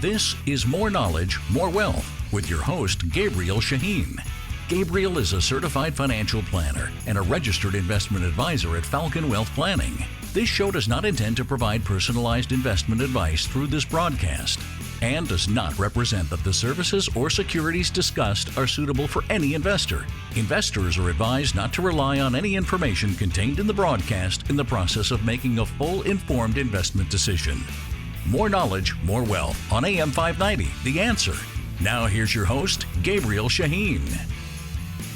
This is More Knowledge, More Wealth with your host, Gabriel Shahin. Gabriel is a certified financial planner and a registered investment advisor at Falcon Wealth Planning. This show does not intend to provide personalized investment advice through this broadcast and does not represent that the services or securities discussed are suitable for any investor. Investors are advised not to rely on any information contained in the broadcast in the process of making a full informed investment decision. More knowledge, more wealth on AM 590, The Answer. Now here's your host, Gabriel Shahin.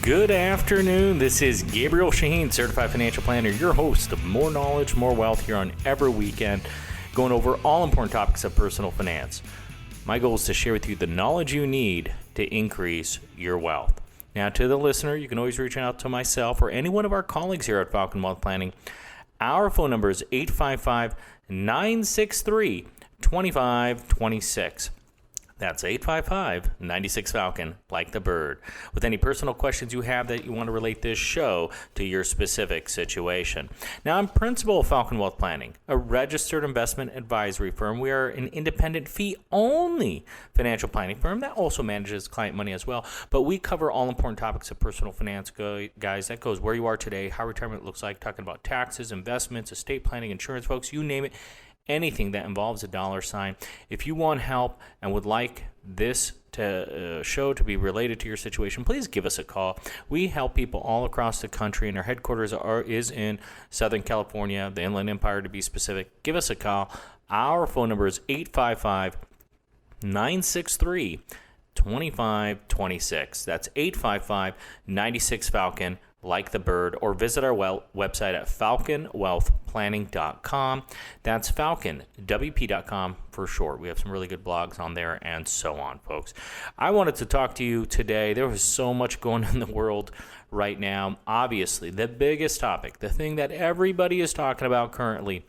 Good afternoon. This is Gabriel Shahin, Certified Financial Planner, your host of More Knowledge, More Wealth here on every weekend, going over all important topics of personal finance. My goal is to share with you the knowledge you need to increase your wealth. Now, to the listener, you can always reach out to myself or any one of our colleagues here at Falcon Wealth Planning. Our phone number is 855-963-2526. That's 855-96-FALCON, like the bird. With any personal questions you have that you want to relate this show to your specific situation. Now, I'm principal of Falcon Wealth Planning, a registered investment advisory firm. We are an independent fee-only financial planning firm that also manages client money as well. But we cover all important topics of personal finance, guys. That goes where you are today, how retirement looks like, talking about taxes, investments, estate planning, insurance, folks, you name it. Anything that involves a dollar sign. If you want help and would like this show to be related to your situation, please give us a call. We help people all across the country, and our headquarters is in Southern California, the Inland Empire to be specific. Give us a call. Our phone number is 855-963-2526. That's 855-96-FALCON. Like the bird, or visit our website at falconwealthplanning.com. That's falconwp.com for short. We have some really good blogs on there and so on, folks. I wanted to talk to you today. There was so much going on in the world right now. Obviously, the biggest topic, the thing that everybody is talking about currently,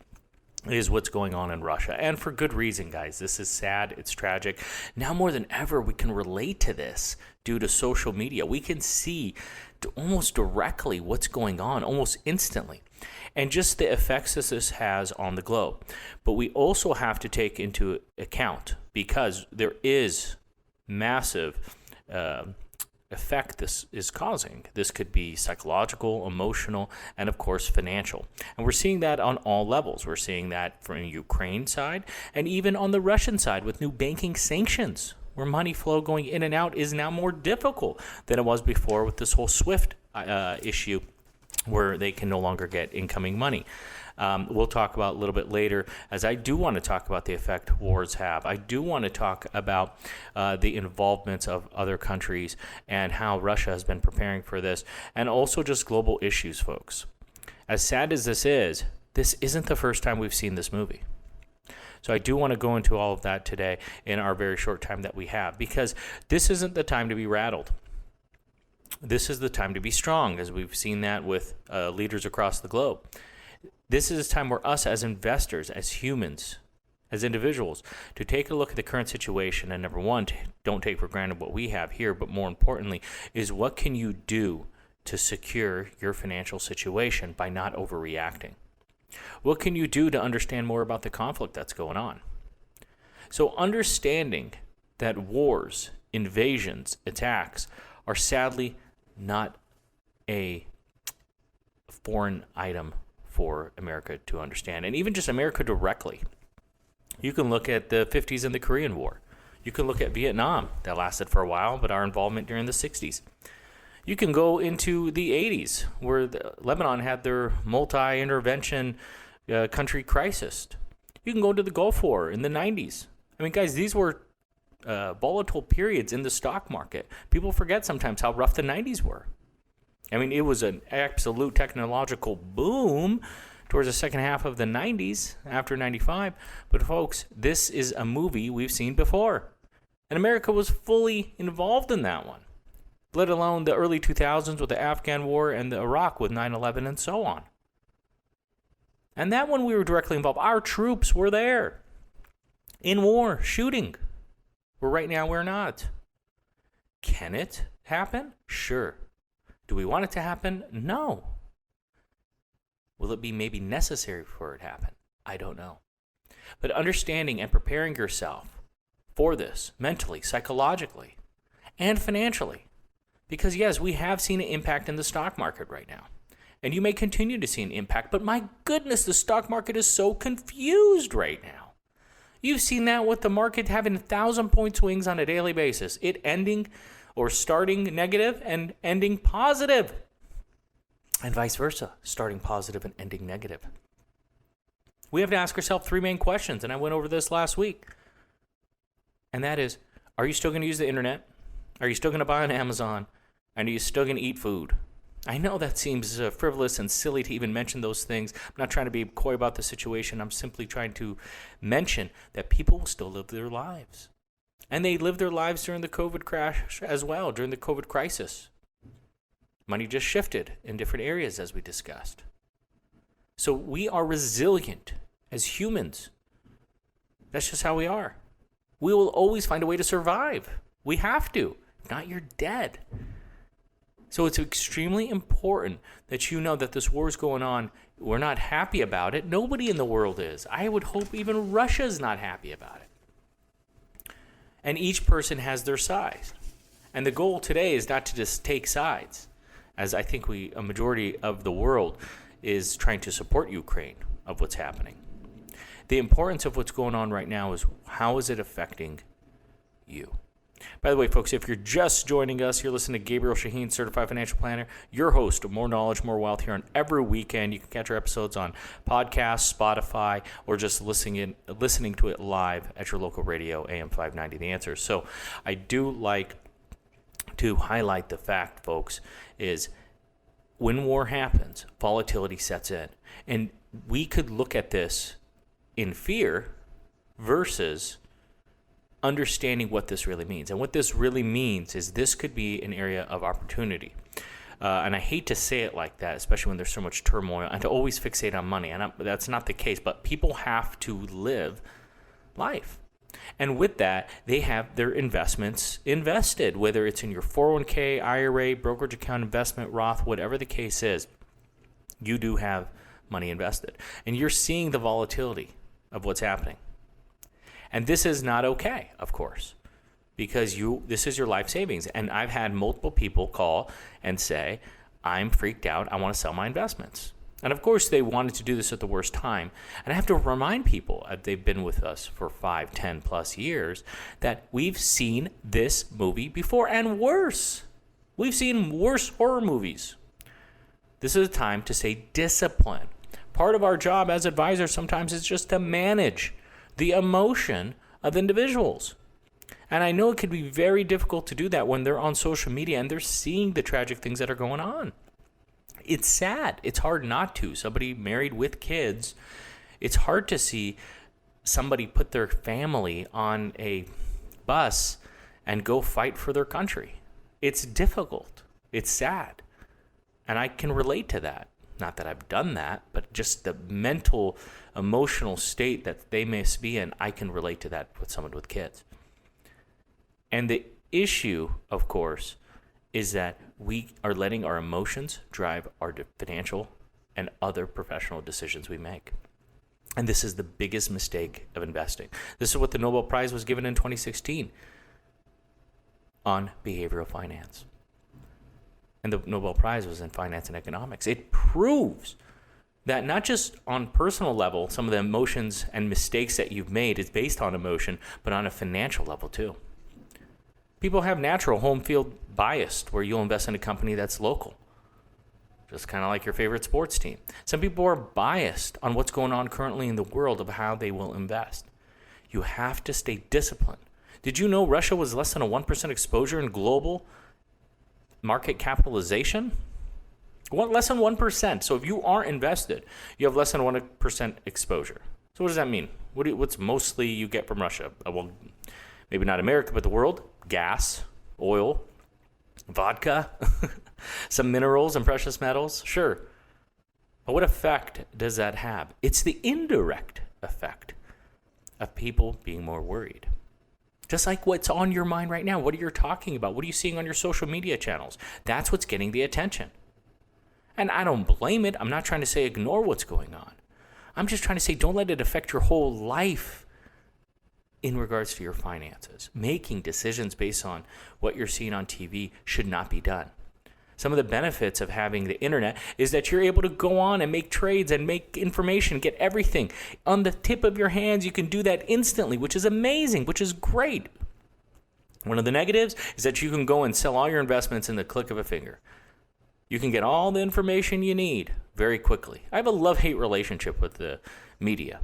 is what's going on in Russia. And for good reason, guys. This is sad. It's tragic. Now more than ever, we can relate to this due to social media. We can see almost directly what's going on, almost instantly, and just the effects that this has on the globe. But we also have to take into account, because there is massive effect this is causing. This could be psychological, emotional, and of course financial. And we're seeing that on all levels. We're seeing that from the Ukraine side and even on the Russian side with new banking sanctions, where money flow going in and out is now more difficult than it was before with this whole SWIFT issue, where they can no longer get incoming money. We'll talk about a little bit later, as I do want to talk about the effect wars have. I do want to talk about the involvement of other countries and how Russia has been preparing for this, and also just global issues, folks. As sad as this isn't the first time we've seen this movie. So I do want to go into all of that today in our very short time that we have, because this isn't the time to be rattled. This is the time to be strong, as we've seen that with leaders across the globe. This is a time where us as investors, as humans, as individuals, to take a look at the current situation, and number one, don't take for granted what we have here, but more importantly, is what can you do to secure your financial situation by not overreacting? What can you do to understand more about the conflict that's going on? So understanding that wars, invasions, attacks are sadly not a foreign item for America to understand, and even just America directly. You can look at the 50s and the Korean War. You can look at Vietnam, that lasted for a while, but our involvement during the 60s. You can go into the 80s, where Lebanon had their multi-intervention country crisis. You can go to the Gulf War in the 90s. I mean, guys, these were volatile periods in the stock market. People forget sometimes how rough the 90s were. I mean, it was an absolute technological boom towards the second half of the 90s, after 95. But folks, this is a movie we've seen before. And America was fully involved in that one, let alone the early 2000s with the Afghan war and the Iraq with 9/11 and so on. And that one we were directly involved. Our troops were there in war, shooting. Where right now we're not. Can it happen? Sure. Do we want it to happen? No. Will it be maybe necessary for it to happen? I don't know. But understanding and preparing yourself for this, mentally, psychologically, and financially. Because yes, we have seen an impact in the stock market right now. And you may continue to see an impact, but my goodness, the stock market is so confused right now. You've seen that with the market having 1,000-point swings on a daily basis. It ending or starting negative and ending positive. And vice versa, starting positive and ending negative. We have to ask ourselves 3 main questions, and I went over this last week. And that is, are you still going to use the internet? Are you still going to buy on Amazon? And are you still going to eat food? I know that seems frivolous and silly to even mention those things. I'm not trying to be coy about the situation. I'm simply trying to mention that people will still live their lives. And they lived their lives during the COVID crash as well, during the COVID crisis. Money just shifted in different areas, as we discussed. So we are resilient as humans. That's just how we are. We will always find a way to survive. We have to. If not, you're dead. So it's extremely important that you know that this war is going on. We're not happy about it. Nobody in the world is. I would hope even Russia's not happy about it. And each person has their side. And the goal today is not to just take sides, as I think a majority of the world is trying to support Ukraine of what's happening. The importance of what's going on right now is how is it affecting you? By the way, folks, if you're just joining us, you're listening to Gabriel Shahin, Certified Financial Planner, your host of More Knowledge, More Wealth here on every weekend. You can catch our episodes on podcasts, Spotify, or just listening to it live at your local radio, AM 590 The Answer. So I do like to highlight the fact, folks, is when war happens, volatility sets in. And we could look at this in fear versus understanding what this really means. And what this really means is this could be an area of opportunity. And I hate to say it like that, especially when there's so much turmoil, and to always fixate on money. And that's not the case, but people have to live life. And with that, they have their investments invested, whether it's in your 401k, IRA, brokerage account, investment, Roth, whatever the case is, you do have money invested. And you're seeing the volatility of what's happening. And this is not okay, of course, because this is your life savings. And I've had multiple people call and say, I'm freaked out. I want to sell my investments. And of course, they wanted to do this at the worst time. And I have to remind people, they've been with us for 5, 10 plus years, that we've seen this movie before and worse. We've seen worse horror movies. This is a time to stay disciplined. Part of our job as advisors sometimes is just to manage the emotion of individuals. And I know it could be very difficult to do that when they're on social media and they're seeing the tragic things that are going on. It's sad. It's hard not to. Somebody married with kids, it's hard to see somebody put their family on a bus and go fight for their country. It's difficult. It's sad. And I can relate to that. Not that I've done that, but just the mental, emotional state that they must be in, I can relate to that with someone with kids. And the issue, of course, is that we are letting our emotions drive our financial and other professional decisions we make. And this is the biggest mistake of investing. This is what the Nobel Prize was given in 2016 on behavioral finance. And the Nobel Prize was in finance and economics. It proves that not just on personal level, some of the emotions and mistakes that you've made is based on emotion, but on a financial level too. People have natural home field bias where you'll invest in a company that's local, just kind of like your favorite sports team. Some people are biased on what's going on currently in the world of how they will invest. You have to stay disciplined. Did you know Russia was less than a 1% exposure in global market capitalization? Less than 1%. So if you are invested, you have less than 1% exposure. So what does that mean? What's mostly you get from Russia? Well, maybe not America, but the world. Gas, oil, vodka, some minerals and precious metals. Sure. But what effect does that have? It's the indirect effect of people being more worried. Just like what's on your mind right now. What are you talking about? What are you seeing on your social media channels? That's what's getting the attention. And I don't blame it. I'm not trying to say ignore what's going on. I'm just trying to say don't let it affect your whole life. in regards to your finances. Making decisions based on what you're seeing on TV should not be done. Some of the benefits of having the internet is that you're able to go on and make trades and make information, get everything on the tip of your hands. You can do that instantly, which is amazing, which is great. One of the negatives is that you can go and sell all your investments in the click of a finger. You can get all the information you need very quickly. I have a love-hate relationship with the media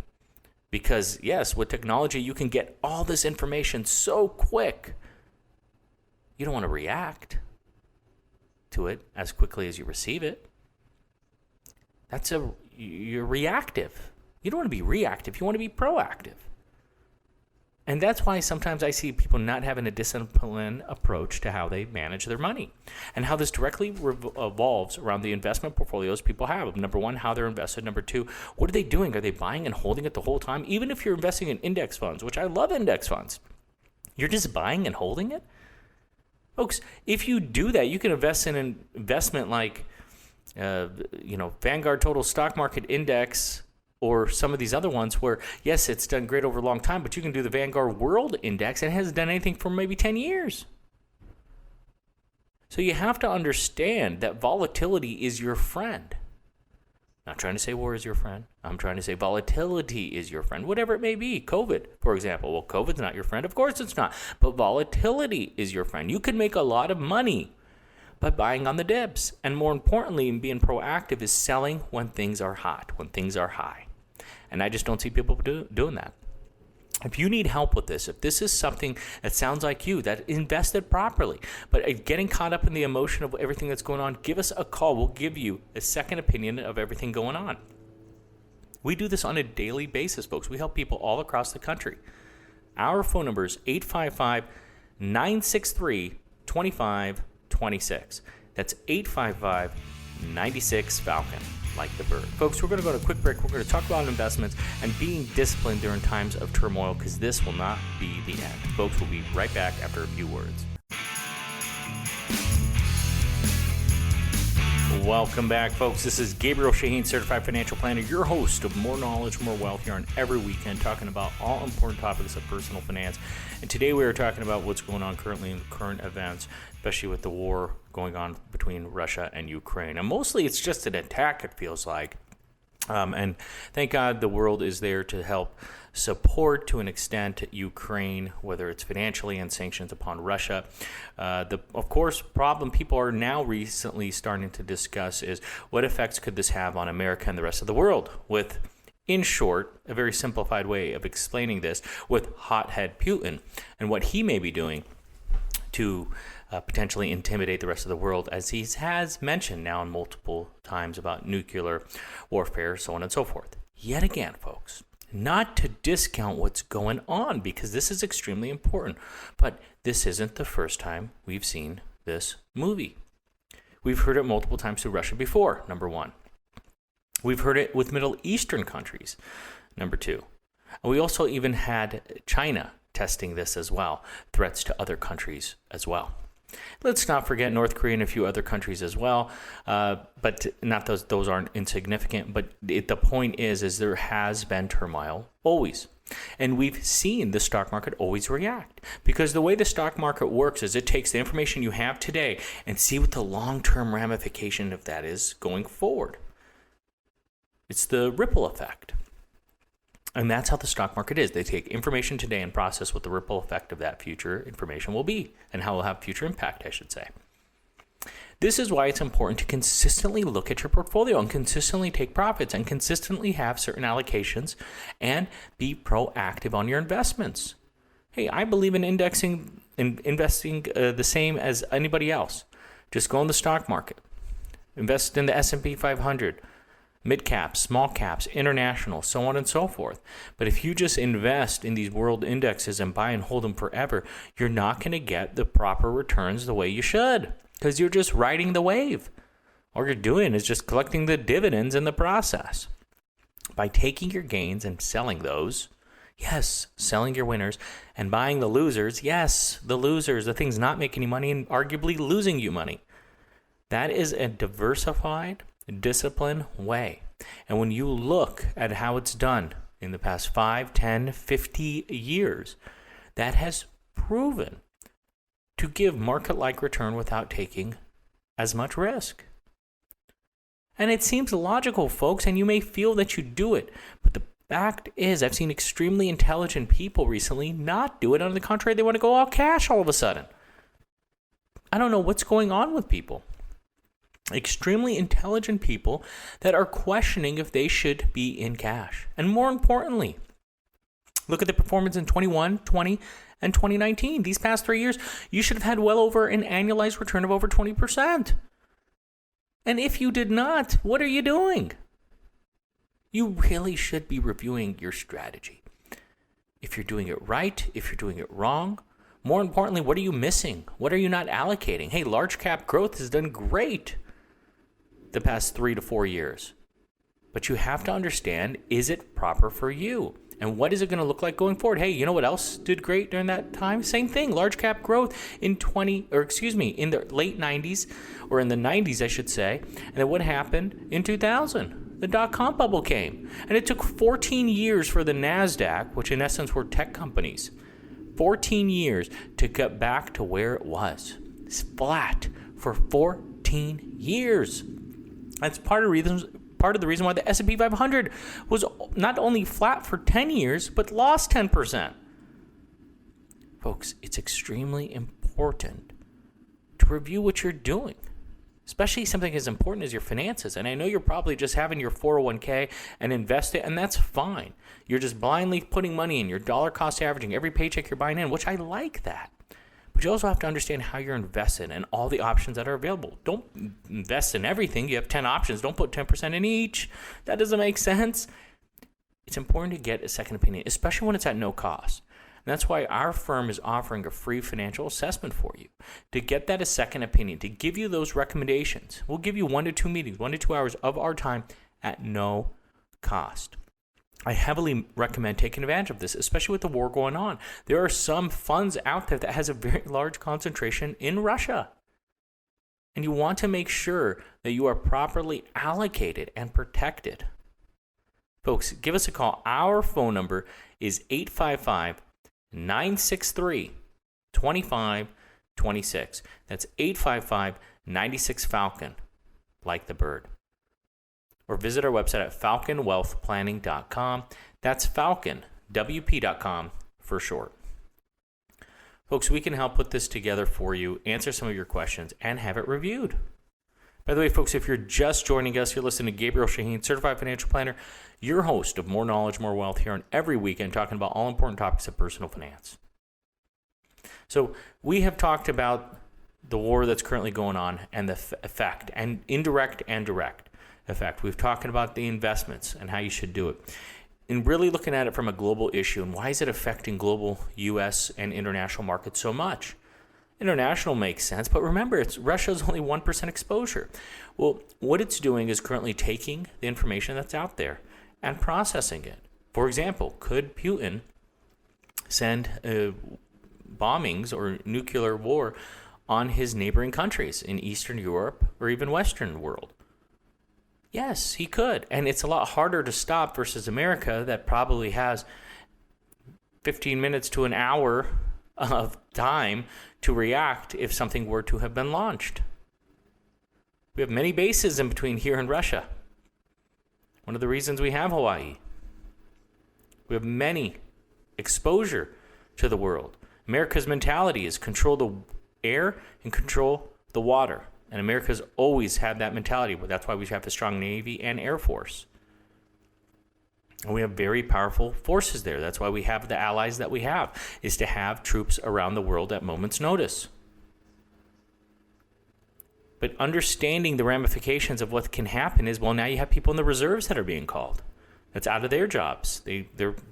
because, yes, with technology, you can get all this information so quick. You don't want to react to it as quickly as you receive it. You're reactive. You don't want to be reactive. You want to be proactive. And that's why sometimes I see people not having a disciplined approach to how they manage their money and how this directly revolves around the investment portfolios people have. Number one, how they're invested. Number two, what are they doing? Are they buying and holding it the whole time? Even if you're investing in index funds, which I love index funds, you're just buying and holding it? Folks, if you do that, you can invest in an investment like, Vanguard Total Stock Market Index or some of these other ones where, yes, it's done great over a long time, but you can do the Vanguard World Index and it hasn't done anything for maybe 10 years. So you have to understand that volatility is your friend. Not trying to say war is your friend. I'm trying to say volatility is your friend, whatever it may be. COVID, for example. Well, COVID's not your friend. Of course it's not. But volatility is your friend. You can make a lot of money by buying on the dips. And more importantly, being proactive is selling when things are hot, when things are high. And I just don't see people doing that. If you need help with this, if this is something that sounds like you, that invested properly, but getting caught up in the emotion of everything that's going on, give us a call. We'll give you a second opinion of everything going on. We do this on a daily basis, folks. We help people all across the country. Our phone number is 855-963-2526. That's 855-96-FALCON. Like the bird. Folks, we're going to go to a quick break. We're going to talk about investments and being disciplined during times of turmoil because this will not be the end. Folks, we'll be right back after a few words. Welcome back, folks. This is Gabriel Shahin, Certified Financial Planner, your host of More Knowledge, More Wealth here on every weekend, talking about all important topics of personal finance. And today we are talking about what's going on currently in current events, especially with the war going on between Russia and Ukraine. And mostly it's just an attack, it feels like. And thank God the world is there to help support to an extent Ukraine, whether it's financially and sanctions upon Russia. Of course, problem people are now recently starting to discuss is what effects could this have on America and the rest of the world with, in short, a very simplified way of explaining this with hothead Putin and what he may be doing to potentially intimidate the rest of the world, as he has mentioned now in multiple times about nuclear warfare, so on and so forth. Yet again, folks, not to discount what's going on, because this is extremely important, but this isn't the first time we've seen this movie. We've heard it multiple times through Russia before, number one. We've heard it with Middle Eastern countries, number two. And we also even had China testing this as well, threats to other countries as well. Let's not forget North Korea and a few other countries as well, but not those aren't insignificant. But the point is there has been turmoil always. And we've seen the stock market always react, because the way the stock market works is it takes the information you have today and see what the long-term ramification of that is going forward. It's the ripple effect. And that's how the stock market is. They take information today and process what the ripple effect of that future information will be and how it will have future impact, I should say. This is why it's important to consistently look at your portfolio and consistently take profits and consistently have certain allocations and be proactive on your investments. Hey, I believe in investing the same as anybody else. Just go in the stock market. Invest in the S&P 500. Mid caps, small caps, international, so on and so forth. But if you just invest in these world indexes and buy and hold them forever, you're not going to get the proper returns the way you should, because you're just riding the wave. All you're doing is just collecting the dividends in the process. By taking your gains and selling those, yes, selling your winners, and buying the losers, yes, the losers, the things not making you money and arguably losing you money. That is a diversified, disciplined way. And when you look at how it's done in the past 5, 10, 50 years that has proven to give market-like return without taking as much risk. And it seems logical, folks, and you may feel that you do it, but the fact is, I've seen extremely intelligent people recently not do it. On the contrary, they want to go all cash all of a sudden. I don't know what's going on with people. Extremely intelligent people that are questioning if they should be in cash. And more importantly, look at the performance in 21, 20, and 2019. These past 3 years, you should have had well over an annualized return of over 20%. And if you did not, what are you doing? You really should be reviewing your strategy. If you're doing it right, if you're doing it wrong, more importantly, what are you missing? What are you not allocating? Hey, large cap growth has done great the past 3 to 4 years. But you have to understand, is it proper for you? And what is it going to look like going forward? Hey, you know what else did great during that time? Same thing, large cap growth in in the late 90s, or in the 90s, I should say. And then what happened in 2000? The dot-com bubble came. And it took 14 years for the NASDAQ, which in essence were tech companies, 14 years to get back to where it was. It's flat for 14 years. That's part of the reason why the S&P 500 was not only flat for 10 years, but lost 10%. Folks, it's extremely important to review what you're doing, especially something as important as your finances. And I know you're probably just having your 401k and invest it, and that's fine. You're just blindly putting money in, your dollar cost averaging every paycheck you're buying in, which I like that. But you also have to understand how you're invested and all the options that are available. Don't invest in everything. You have 10 options. Don't put 10% in each. That doesn't make sense. It's important to get a second opinion, especially when it's at no cost. And that's why our firm is offering a free financial assessment for you to get that a second opinion, to give you those recommendations. We'll give you 1 to 2 meetings, 1 to 2 hours of our time at no cost. I heavily recommend taking advantage of this, especially with the war going on. There are some funds out there that has a very large concentration in Russia. And you want to make sure that you are properly allocated and protected. Folks, give us a call. Our phone number is 855-963-2526. That's 855-96-FALCON, like the bird. Or visit our website at falconwealthplanning.com. That's falconwp.com for short. Folks, we can help put this together for you, answer some of your questions, and have it reviewed. By the way, folks, if you're just joining us, you're listening to Gabriel Shahin, Certified Financial Planner, your host of More Knowledge, More Wealth, here on every weekend, talking about all important topics of personal finance. So we have talked about the war that's currently going on and the effect, and indirect and direct effect. We've talked about the investments and how you should do it. And really looking at it from a global issue, and why is it affecting global U.S. and international markets so much? International makes sense, but remember, Russia's only 1% exposure. Well, what it's doing is currently taking the information that's out there and processing it. For example, could Putin send bombings or nuclear war on his neighboring countries in Eastern Europe or even Western world? Yes, he could. And it's a lot harder to stop versus America that probably has 15 minutes to an hour of time to react if something were to have been launched. We have many bases in between here and Russia. One of the reasons we have Hawaii. We have many exposure to the world. America's mentality is control the air and control the water. And America's always had that mentality. But that's why we have a strong Navy and Air Force. And we have very powerful forces there. That's why we have the allies that we have, is to have troops around the world at moment's notice. But understanding the ramifications of what can happen is, well, now you have people in the reserves that are being called. That's out of their jobs. They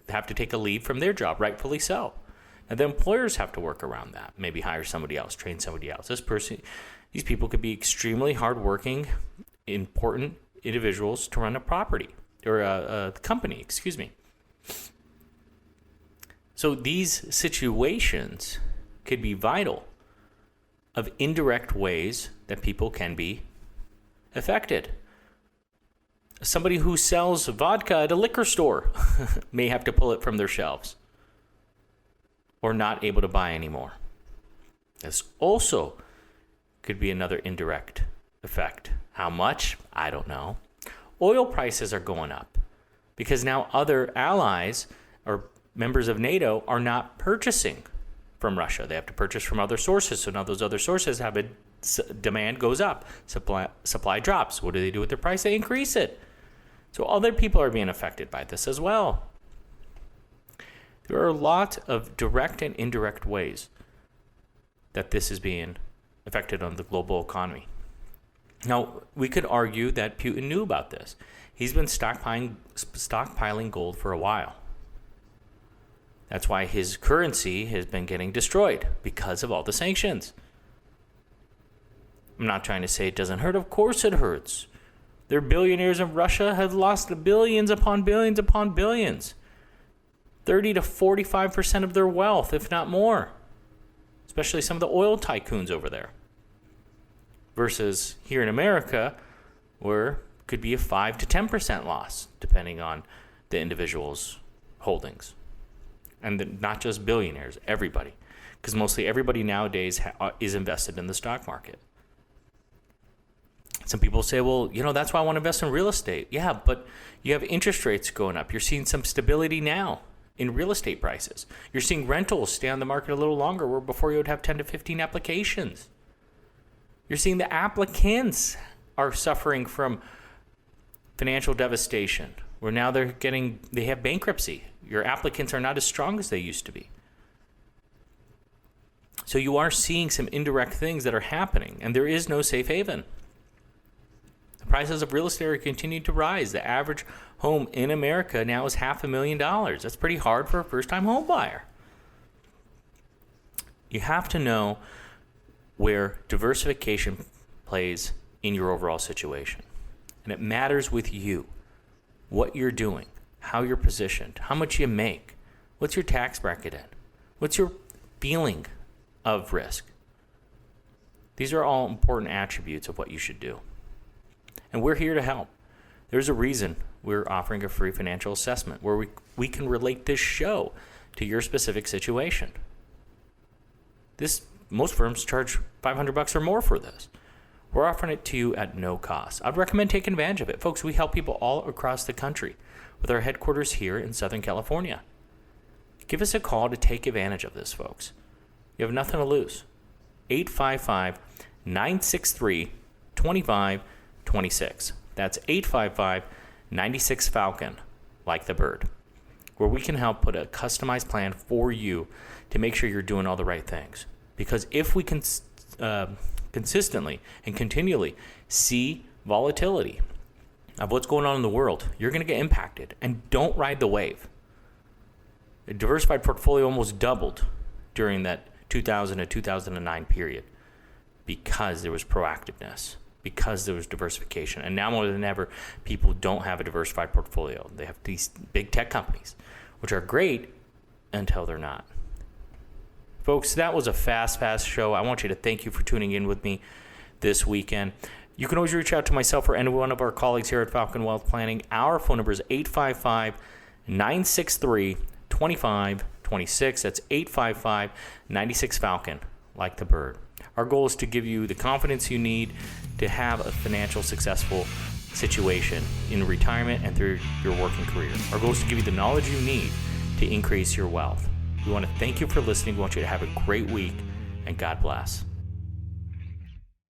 have to take a leave from their job, rightfully so. And the employers have to work around that. Maybe hire somebody else, train somebody else. These people could be extremely hardworking, important individuals to run a property or a company, excuse me. So these situations could be vital of indirect ways that people can be affected. Somebody who sells vodka at a liquor store may have to pull it from their shelves or not able to buy anymore. This also could be another indirect effect. How much? I don't know. Oil prices are going up because now other allies or members of NATO are not purchasing from Russia. They have to purchase from other sources. So now those other sources have demand goes up, supply drops. What do they do with their price? They increase it. So other people are being affected by this as well. There are a lot of direct and indirect ways that this is being affected on the global economy. Now, we could argue that Putin knew about this. He's been stockpiling gold for a while. That's why his currency has been getting destroyed because of all the sanctions. I'm not trying to say it doesn't hurt. Of course it hurts. Their billionaires in Russia have lost billions upon billions upon billions. 30 to 45% of their wealth, if not more. Especially some of the oil tycoons over there. Versus here in America, where it could be a 5 to 10% loss, depending on the individual's holdings. And not just billionaires, everybody. Because mostly everybody nowadays is invested in the stock market. Some people say, well, that's why I want to invest in real estate. Yeah, but you have interest rates going up. You're seeing some stability now in real estate prices. You're seeing rentals stay on the market a little longer, where before you would have 10 to 15 applications. You're seeing the applicants are suffering from financial devastation, where now they have bankruptcy. Your applicants are not as strong as they used to be. So you are seeing some indirect things that are happening, and there is no safe haven. The prices of real estate are continuing to rise. The average home in America now is $500,000. That's pretty hard for a first-time home buyer. You have to know where diversification plays in your overall situation. And it matters with you, what you're doing, how you're positioned, how much you make, what's your tax bracket in, what's your feeling of risk. These are all important attributes of what you should do. And we're here to help. There's a reason we're offering a free financial assessment where we can relate this show to your specific situation. Most firms charge $500 or more for this. We're offering it to you at no cost. I'd recommend taking advantage of it. Folks, we help people all across the country with our headquarters here in Southern California. Give us a call to take advantage of this, folks. You have nothing to lose. 855-963-2526. That's 855-96-FALCON, like the bird, where we can help put a customized plan for you to make sure you're doing all the right things. Because if we can consistently and continually see volatility of what's going on in the world, you're going to get impacted. And don't ride the wave. A diversified portfolio almost doubled during that 2000 to 2009 period because there was proactiveness, because there was diversification. And now more than ever, people don't have a diversified portfolio. They have these big tech companies, which are great until they're not. Folks, that was a fast show. I want you to thank you for tuning in with me this weekend. You can always reach out to myself or any one of our colleagues here at Falcon Wealth Planning. Our phone number is 855-963-2526. That's 855-96-FALCON, like the bird. Our goal is to give you the confidence you need to have a financial successful situation in retirement and through your working career. Our goal is to give you the knowledge you need to increase your wealth. We want to thank you for listening. We want you to have a great week, and God bless.